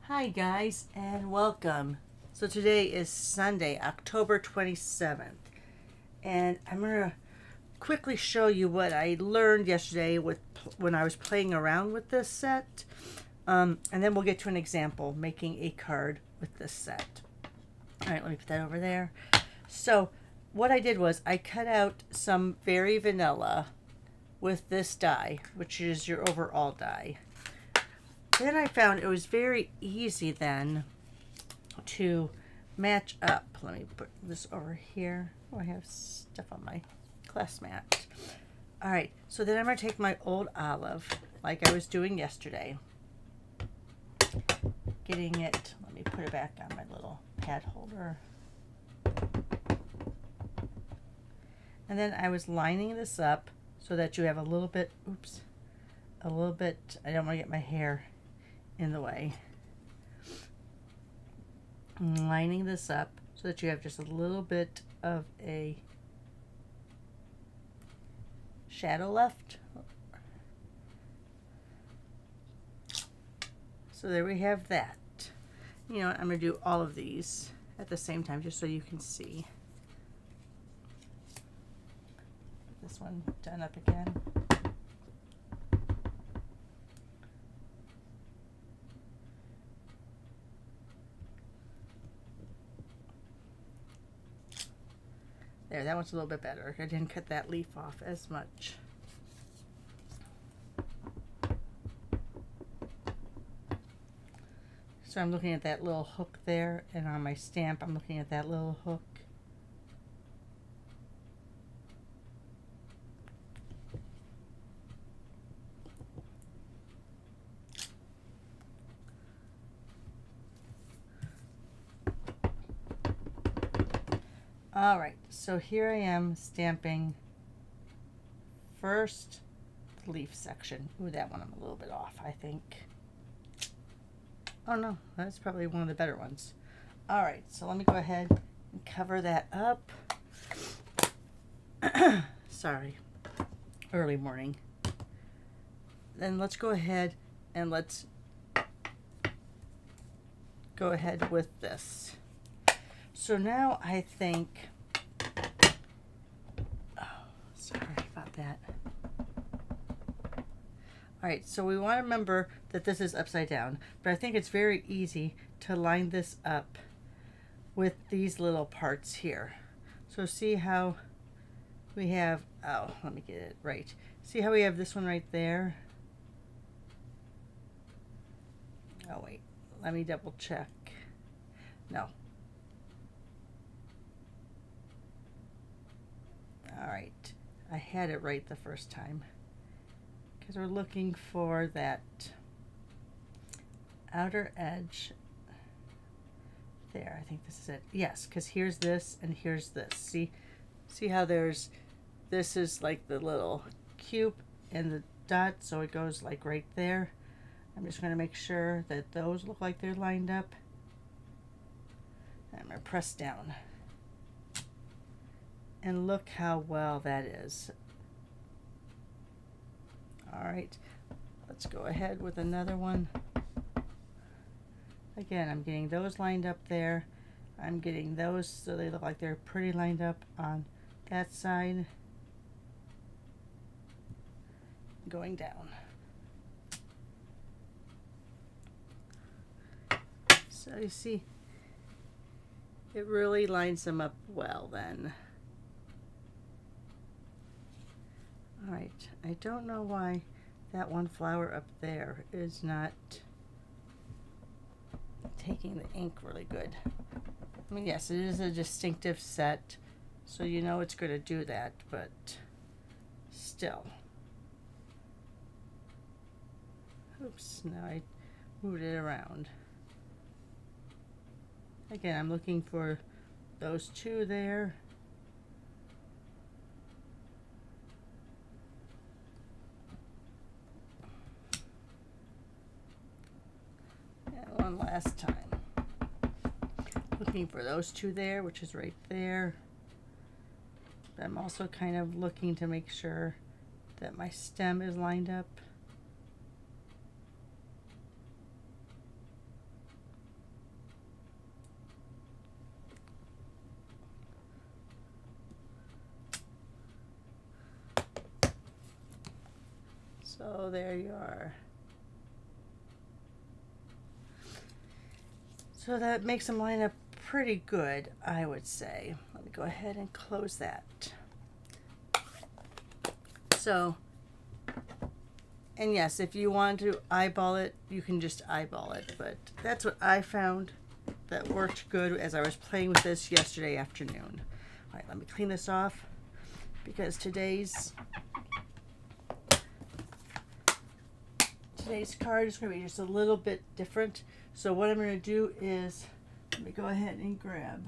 Hi guys and welcome. So today is Sunday, October 27th, and I'm going to quickly show you what I learned yesterday when I was playing around with this set. And then we'll get to an example making a card with this set. All right, let me put that over there. So what I did was I cut out some very vanilla with this die, which is your overall die. Then I found it was very easy then to match up. Let me put this over here. Oh, I have stuff on my class mat. All right, so then I'm going to take my old olive like I was doing yesterday. Getting it, let me put it back on my little pad holder. And then I was lining this up so that you have a little bit, I don't want to get my hair in the way. I'm lining this up so that you have just a little bit of a shadow left. So there we have that. You know, I'm going to do all of these at the same time just so you can see. This one done up again. There, that one's a little bit better. I didn't cut that leaf off as much. So I'm looking at that little hook there, and on my stamp I'm looking at that little hook. All right, so here I am stamping first the leaf section. Ooh, that one I'm a little bit off, I think. Oh no, that's probably one of the better ones. All right, so let me go ahead and cover that up. Sorry, early morning. Then let's go ahead and let's go ahead with this. So now I think, oh, sorry about that. All right, so we want to remember that this is upside down, but I think it's very easy to line this up with these little parts here. So see how we have, oh, let me get it right. See how we have this one right there? Oh wait, let me double check. No. All right, I had it right the first time because we're looking for that outer edge there. I think this is it. Yes, because here's this and here's this. See how there's, this is like the little cube and the dot, so it goes like right there. I'm just going to make sure that those look like they're lined up. I'm going to press down. And look how well that is. All right, let's go ahead with another one. Again, I'm getting those lined up there. I'm getting those so they look like they're pretty lined up on that side. Going down. So you see, it really lines them up well then. All right, I don't know why that one flower up there is not taking the ink really good. I mean, yes, it is a distinctive set, so you know it's going to do that, but still. Oops, now I moved it around. Again, I'm looking for those two there. One last time. Looking for those two there, which is right there. But I'm also kind of looking to make sure that my stem is lined up. So there you are. So that makes them line up pretty good, I would say. Let me go ahead and close that. So, and yes, if you want to eyeball it, you can just eyeball it, but that's what I found that worked good as I was playing with this yesterday afternoon. All right, let me clean this off because today's card is going to be just a little bit different. So what I'm going to do is, let me go ahead and grab,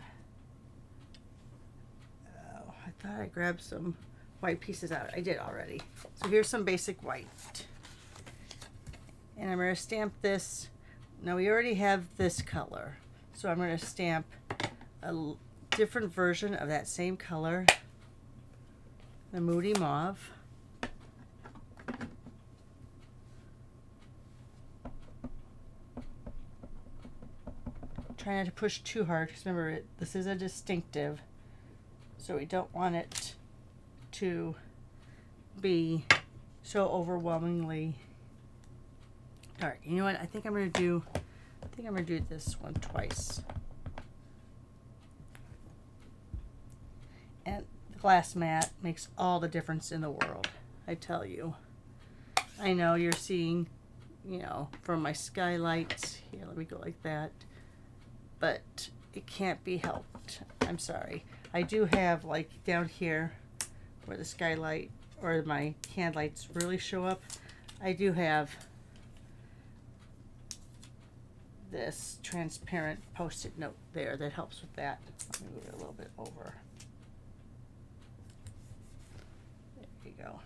I thought I grabbed some white pieces out. I did already. So here's some basic white. And I'm going to stamp this. Now we already have this color. So I'm going to stamp a different version of that same color, the Moody Mauve. Try not to push too hard because remember, this is a distinctive, so we don't want it to be so overwhelmingly dark. You know what? I think I'm gonna do this one twice. And the glass mat makes all the difference in the world, I tell you. I know you're seeing, you know, from my skylights. Here, let me go like that. But it can't be helped. I'm sorry. I do have, like, down here where the skylight or my hand lights really show up, I do have this transparent post-it note there that helps with that. Let me move it a little bit over. There you go.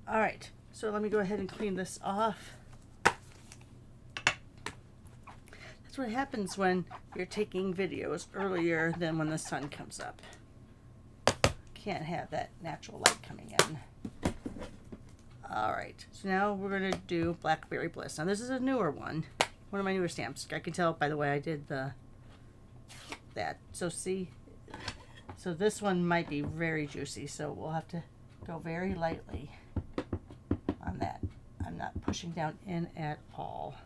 All right, so let me go ahead and clean this off. That's what happens when you're taking videos earlier than when the sun comes up. Can't have that natural light coming in. All right, so now we're gonna do Blackberry Bliss. Now this is a newer one of my newer stamps. I can tell by the way I did that. So see, so this one might be very juicy, so we'll have to go very lightly on that. I'm not pushing down in at all.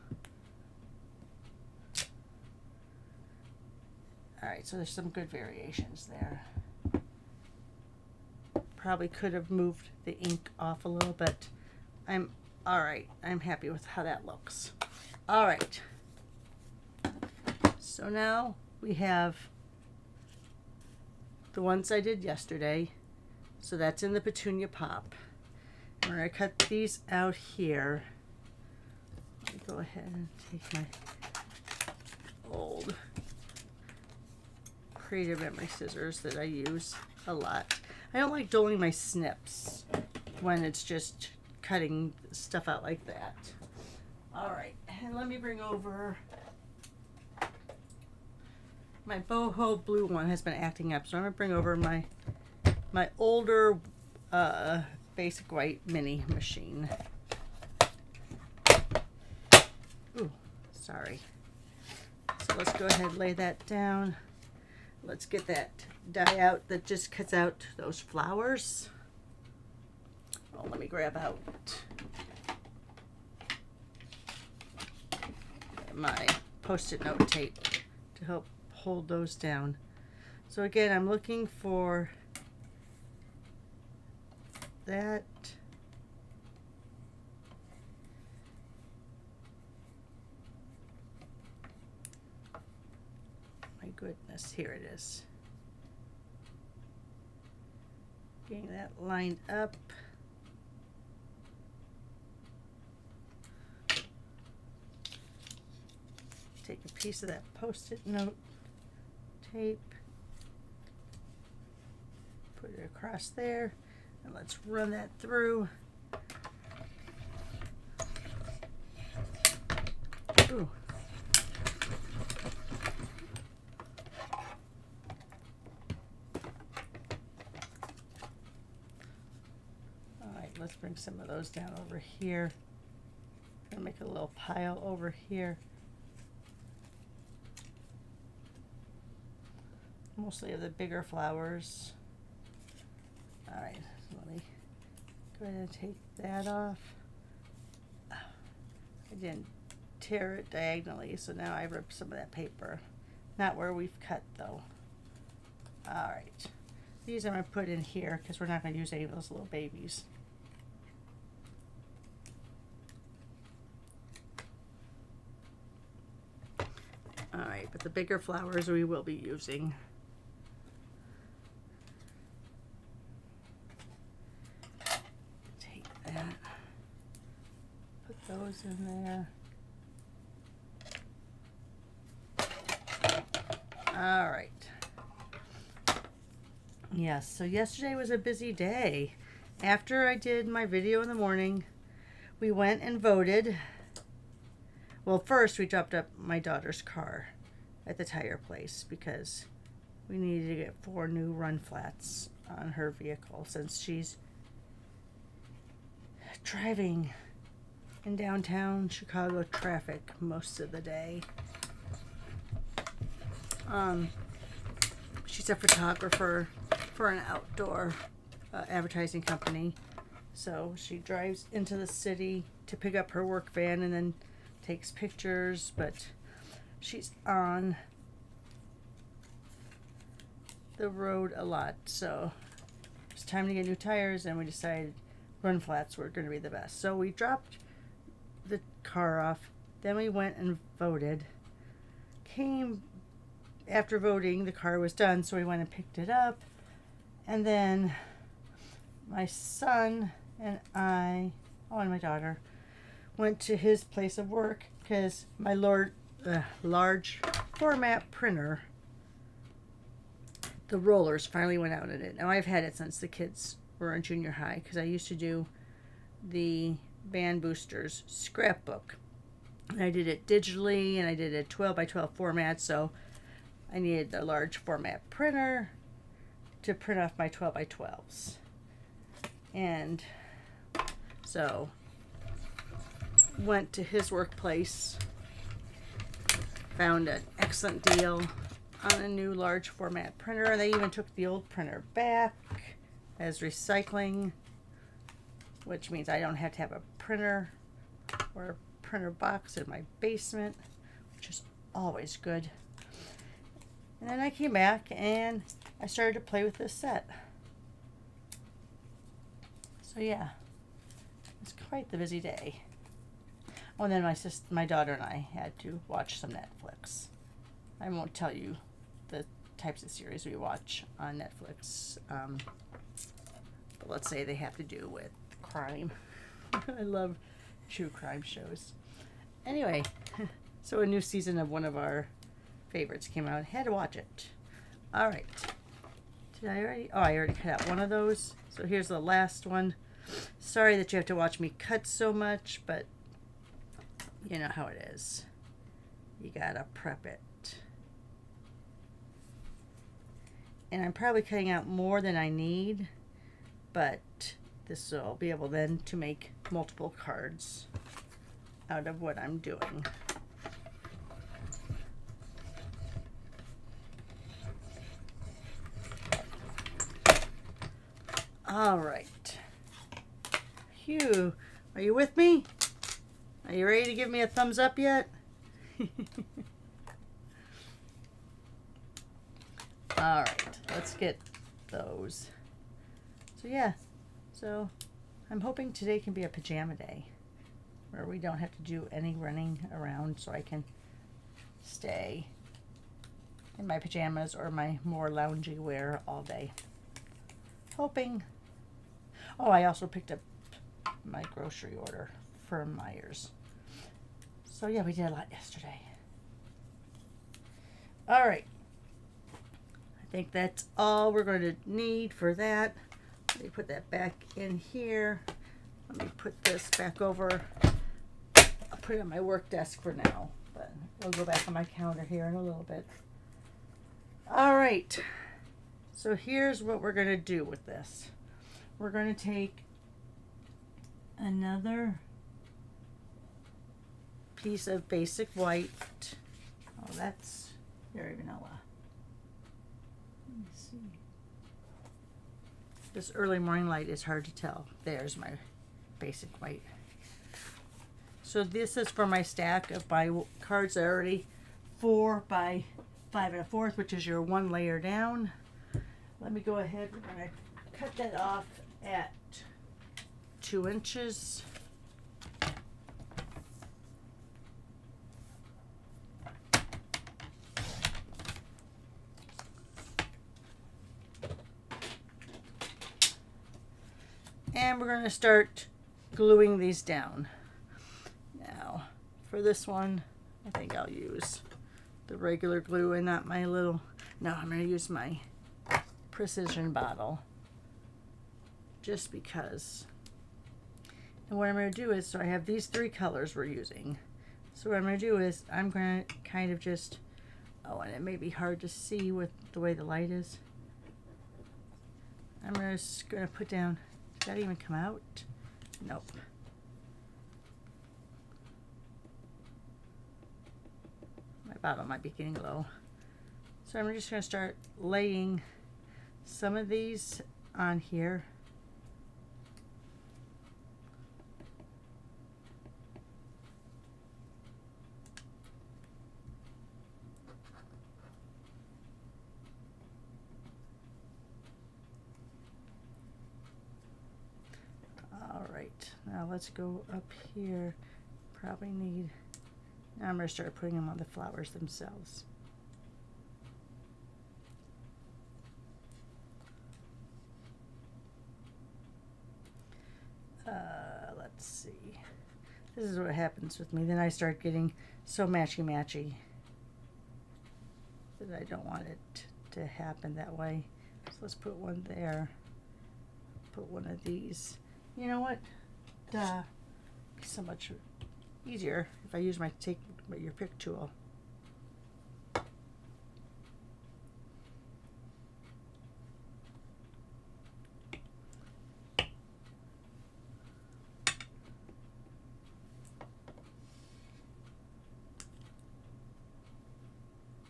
All right, so there's some good variations there. Probably could have moved the ink off a little, but I'm all right. I'm happy with how that looks. All right. So now we have the ones I did yesterday. So that's in the Petunia Pop. I'm going to cut these out here. Let me go ahead and take my old Creative Memory scissors that I use a lot. I don't like doling my snips when it's just cutting stuff out like that. All right, and let me bring over my boho blue one has been acting up, so I'm gonna bring over my older basic white mini machine. Ooh, sorry. So let's go ahead and lay that down. Let's get that die out that just cuts out those flowers. Oh, let me grab out my post-it note tape to help hold those down. So again, I'm looking for that. My goodness, here it is. Getting that lined up. Take a piece of that post-it note tape, put it across there, and let's run that through. Ooh. All right, let's bring some of those down over here. Gonna make a little pile over here. Mostly of the bigger flowers. All right, so let me Go ahead and take that off. I didn't tear it diagonally, so now I ripped some of that paper. Not where we've cut though. Alright. These I'm going to put in here because we're not going to use any of those little babies. Alright, but the bigger flowers we will be using. Take that. Put those in there. Alright. Yes, so yesterday was a busy day. After I did my video in the morning, we went and voted. Well, first we dropped up my daughter's car at the tire place because we needed to get 4 new run flats on her vehicle since she's driving in downtown Chicago traffic most of the day. She's a photographer for an outdoor advertising company, so she drives into the city to pick up her work van and then takes pictures, but she's on the road a lot, so it's time to get new tires, and we decided run flats were going to be the best. So we dropped the car off, then we went and voted. Came after voting, the car was done, so we went and picked it up, and then my son and I, and my daughter, went to his place of work because my large format printer, the rollers finally went out in it. Now I've had it since the kids were in junior high because I used to do the band boosters scrapbook. And I did it digitally and I did a 12 by 12 format, so I needed a large format printer to print off my 12 by 12s. And so went to his workplace, found an excellent deal on a new large format printer, and they even took the old printer back as recycling, which means I don't have to have a printer or a printer box in my basement, which is always good. And then I came back and I started to play with this set. So yeah, it's quite the busy day. Oh, and then my daughter and I had to watch some Netflix. I won't tell you the types of series we watch on Netflix, but let's say they have to do with crime. I love true crime shows. Anyway, so a new season of one of our favorites came out. Had to watch it. All right. Did I already? Oh, I already cut out one of those. So here's the last one. Sorry that you have to watch me cut so much, but you know how it is. You gotta prep it. And I'm probably cutting out more than I need, but this will be able then to make multiple cards out of what I'm doing. All right. Phew. Are you with me? Are you ready to give me a thumbs up yet? All right. Let's get those. So yeah. So I'm hoping today can be a pajama day where we don't have to do any running around, so I can stay in my pajamas or my more loungy wear all day. Hoping. Oh, I also picked up my grocery order for Myers. So yeah, we did a lot yesterday. All right. I think that's all we're going to need for that. Let me put that back in here. Let me put this back over. I'll put it on my work desk for now, but we'll go back on my counter here in a little bit. All right. So here's what we're going to do with this. We're going to take another piece of basic white. Oh, that's very vanilla. Let me see. This early morning light is hard to tell. There's my basic white. So this is for my stack of my cards that are already 4 by 5 1/4, which is your 1 layer down. Let me go ahead, we're going to cut that off at 2 inches. And we're going to start gluing these down. Now, for this one, I think I'll use the regular glue and not my little, no, I'm going to use my precision bottle just because. And what I'm going to do is, so I have these 3 colors we're using. So what I'm going to do is I'm going to kind of just, oh, and it may be hard to see with the way the light is. I'm just going to put down, did that even come out? Nope. My bottle might be getting low. So I'm just going to start laying some of these on here. Alright, now let's go up here. Probably need, now I'm going to start putting them on the flowers themselves. Let's see. This is what happens with me. Then I start getting so matchy-matchy that I don't want it to happen that way. So let's put one there. Put one of these. You know what? Duh. It's so much easier if I use my your pick tool.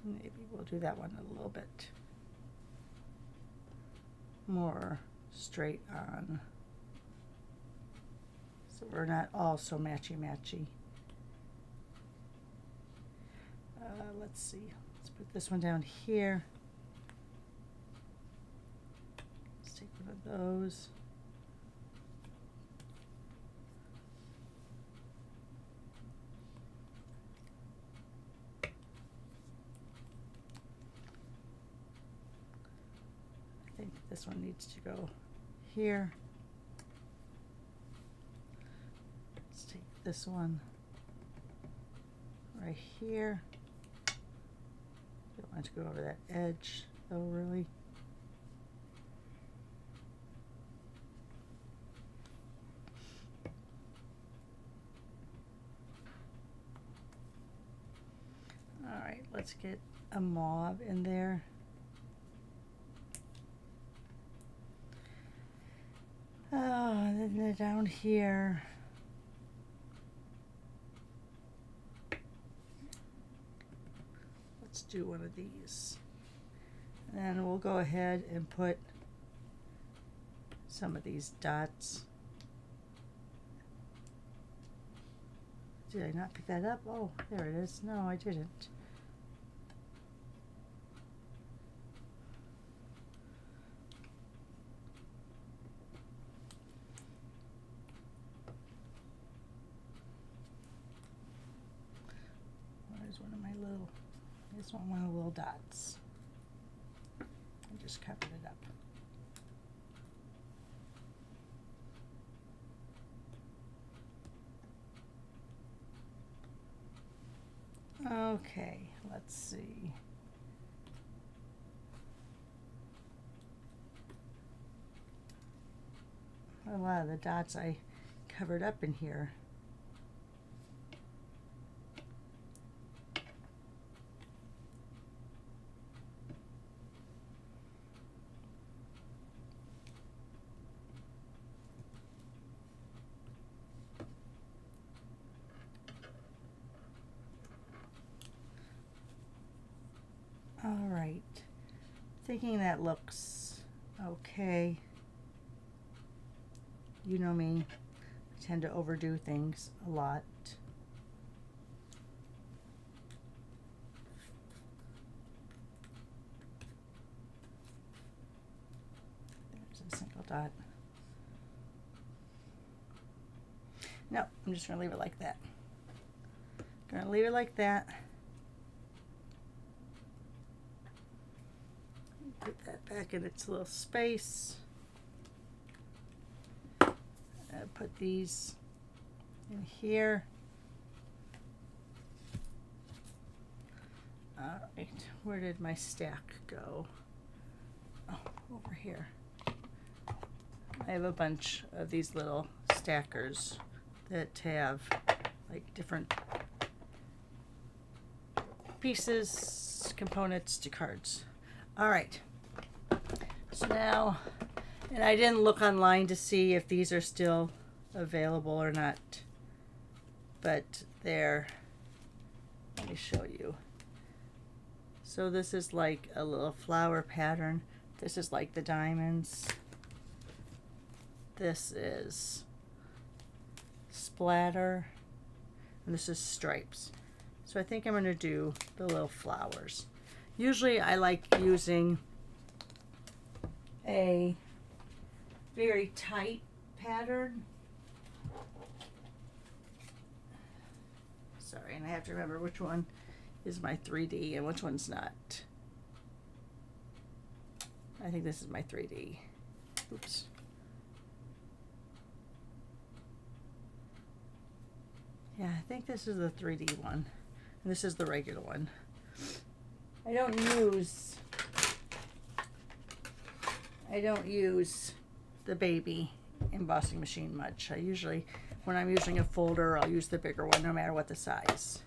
Maybe we'll do that one a little bit more straight on, so we're not all so matchy-matchy. Let's see. Let's put this one down here. Let's take one of those. I think this one needs to go here. Let's take this one right here. Don't want to go over that edge though, really. All right, let's get a mauve in there. Oh, and then down here. Let's do one of these. And then we'll go ahead and put some of these dots. Did I not pick that up? Oh, there it is. No, I didn't. Where's one of my little, this one of the little dots. I just covered it up. Okay, let's see. A lot of the dots I covered up in here. All right, thinking that looks okay. You know me. I tend to overdo things a lot. There's a single dot. No, I'm just going to leave it like that. Going to leave it like that. Put that back in its little space. Put these in here. All right, where did my stack go? Oh, over here. I have a bunch of these little stackers that have like different pieces, components to cards. All right, so now, and I didn't look online to see if these are still available or not, but they're, let me show you. So this is like a little flower pattern. This is like the diamonds. This is splatter, and this is stripes. So I think I'm going to do the little flowers. Usually I like using a very tight pattern. Sorry, and I have to remember which one is my 3D and which one's not. I think this is my 3D. Oops. Yeah, I think this is the 3D one, and this is the regular one. I don't use the baby embossing machine much. I usually, when I'm using a folder, I'll use the bigger one no matter what the size.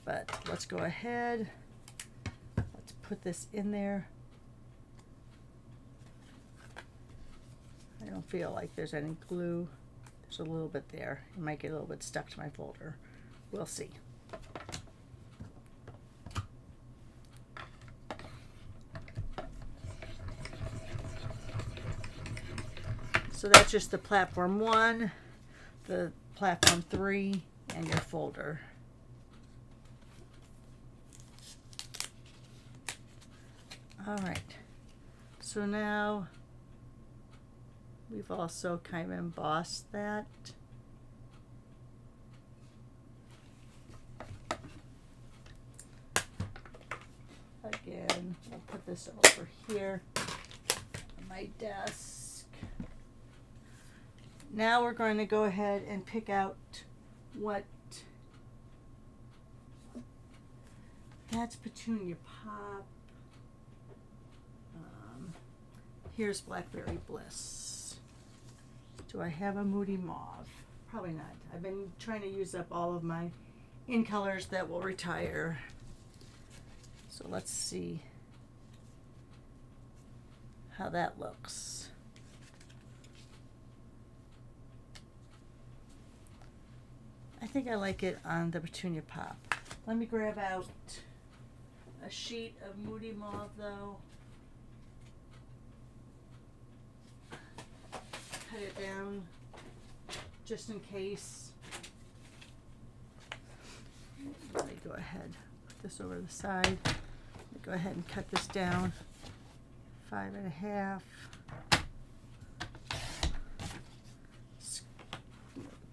But let's go ahead. Let's put this in there. I don't feel like there's any glue. There's a little bit there. It might get a little bit stuck to my folder. We'll see. So that's just the platform 1, the platform 3, and your folder. All right. So now we've also kind of embossed that. Again, I'll put this over here on my desk. Now we're going to go ahead and pick out what, that's Petunia Pop. Here's Blackberry Bliss. Do I have a Moody Mauve? Probably not. I've been trying to use up all of my in colors that will retire. So let's see how that looks. I think I like it on the Petunia Pop. Let me grab out a sheet of Moody Mauve though. Cut it down just in case. Let me go ahead, put this over the side. Let me go ahead and cut this down 5.5.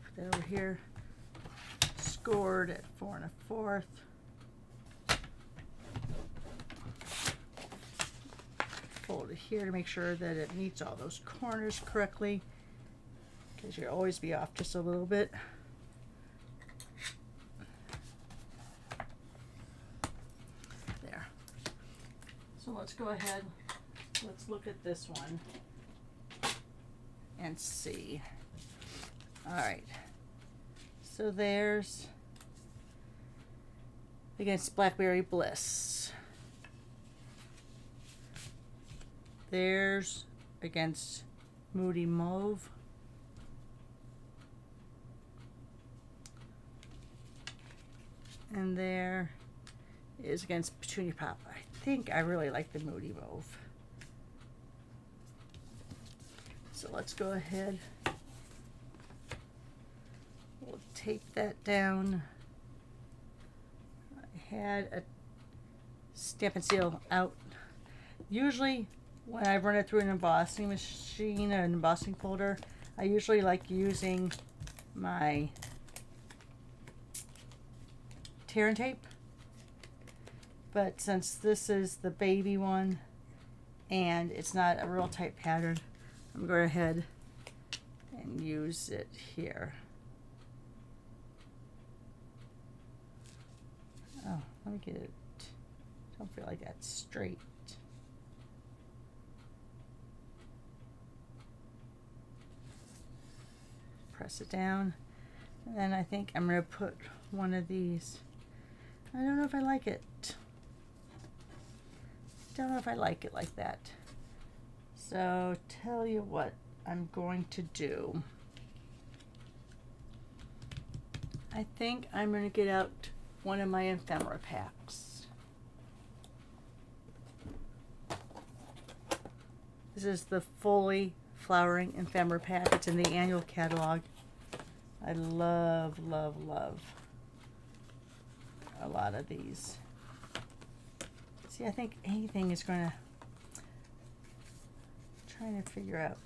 Put that over here. Scored at 4 1/4. Fold it here to make sure that it meets all those corners correctly, because you'll always be off just a little bit. There. So let's go ahead, let's look at this one and see. All right. So there's, against Blackberry Bliss. There's against Moody Mauve. And there is against Petunia Pop. I think I really like the Moody Mauve. So let's go ahead tape that down. I had a stamp and seal out. Usually when I run it through an embossing machine or an embossing folder, I usually like using my tear and tape. But since this is the baby one and it's not a real tight pattern, I'm going ahead and use it here. Oh, let me get it. Don't feel like that's straight. Press it down. And then I think I'm going to put one of these. I don't know if I like it. Don't know if I like it like that. So tell you what I'm going to do. I think I'm going to get out one of my ephemera packs. This is the Fully Flowering Ephemera Pack. It's in the annual catalog. I love, love, love a lot of these. See, I think anything is going to, trying to figure out.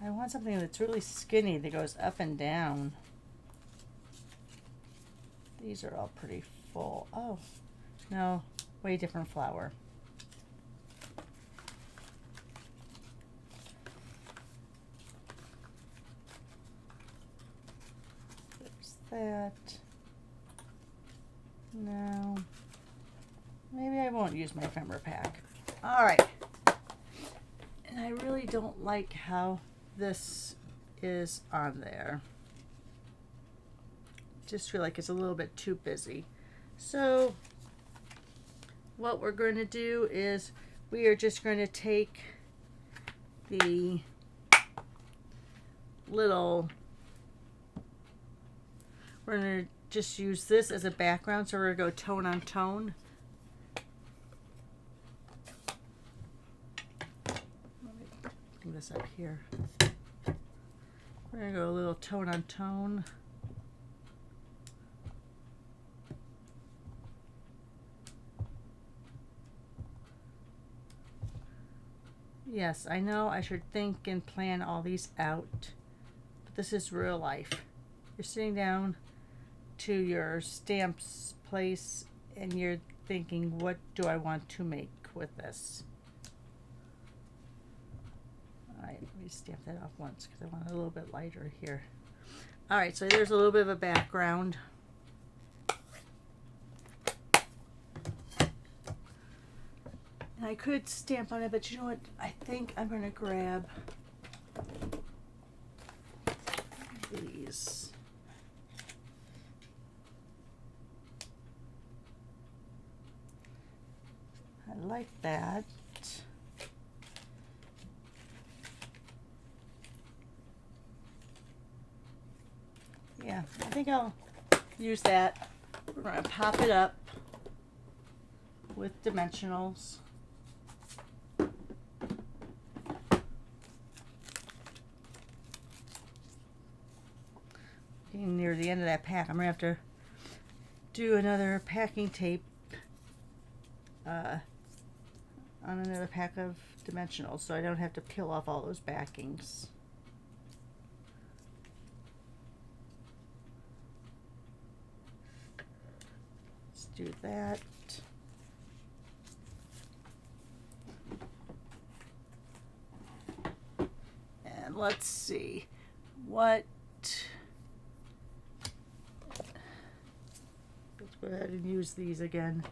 I want something that's really skinny that goes up and down. These are all pretty full. Oh, no, way different flower. There's that. No, maybe I won't use my ephemera pack. All right. And I really don't like how this is on there. Just feel like it's a little bit too busy. So what we're going to do is we are just going to take the little, we're going to just use this as a background, so we're going to go tone on tone. Let me bring this up here. We're going to go a little tone on tone. Yes, I know I should think and plan all these out, but this is real life. You're sitting down to your stamps place and you're thinking, what do I want to make with this? Alright, let me stamp that off once because I want it a little bit lighter here. Alright, so there's a little bit of a background. And I could stamp on it, but you know what? I think I'm going to grab these. I like that. Yeah, I think I'll use that. We're going to pop it up with dimensionals. Getting near the end of that pack, I'm going to have to do another packing tape on another pack of dimensionals so I don't have to peel off all those backings. Let's do that. And let's see what, let's go ahead and use these again.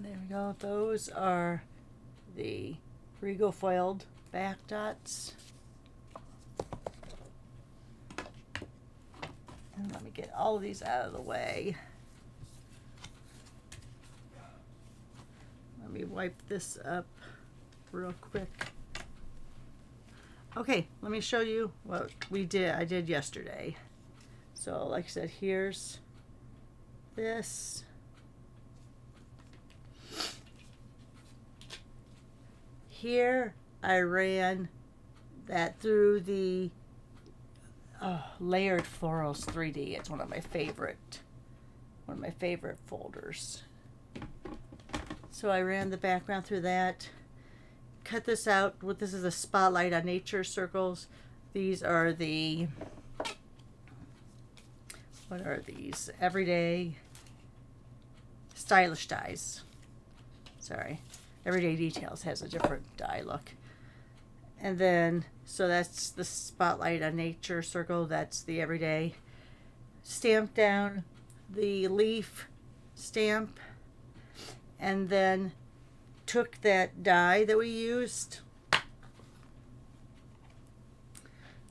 There we go. Those are the Rigo foiled back dots. And let me get all of these out of the way. Let me wipe this up real quick. Okay, let me show you what I did yesterday. So like I said, here's this. Here I ran that through the Layered Florals 3D. It's one of my favorite folders. So I ran the background through that. Cut this out. This is a spotlight on nature circles. These are the, what are these? Everyday stylish dies. Sorry. Everyday Details has a different die look. And then, so that's the spotlight on nature circle. That's the everyday. Stamped down the leaf stamp. And then took that die that we used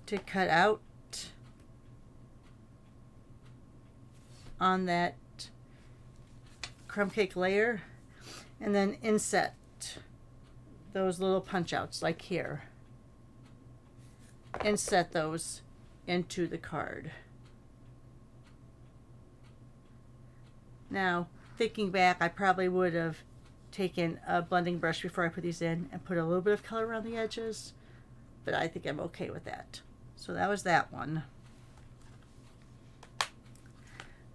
to cut out on that crumb cake layer, and then inset those little punch outs like here. Inset those into the card. Now, thinking back, I probably would have taken a blending brush before I put these in and put a little bit of color around the edges, but I think I'm okay with that. So that was that one.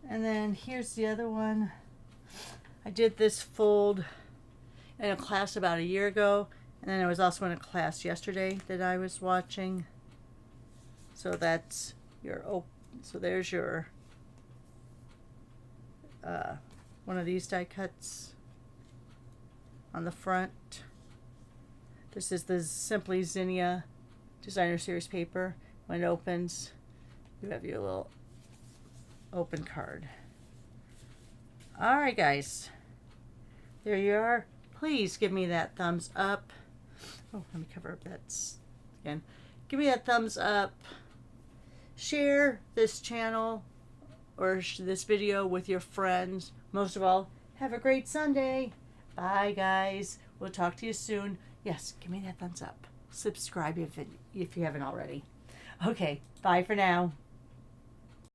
And then here's the other one. I did this fold in a class about a year ago, and then I was also in a class yesterday that I was watching. So that's your, so there's your one of these die cuts on the front. This is the Simply Zinnia Designer Series paper. When it opens, you have your little open card. Alright guys, there you are. Please give me that thumbs up. Oh, let me cover up that again. Give me that thumbs up. Share this channel or this video with your friends. Most of all, have a great Sunday. Bye guys. We'll talk to you soon. Yes, give me that thumbs up. Subscribe if you haven't already. Okay, bye for now.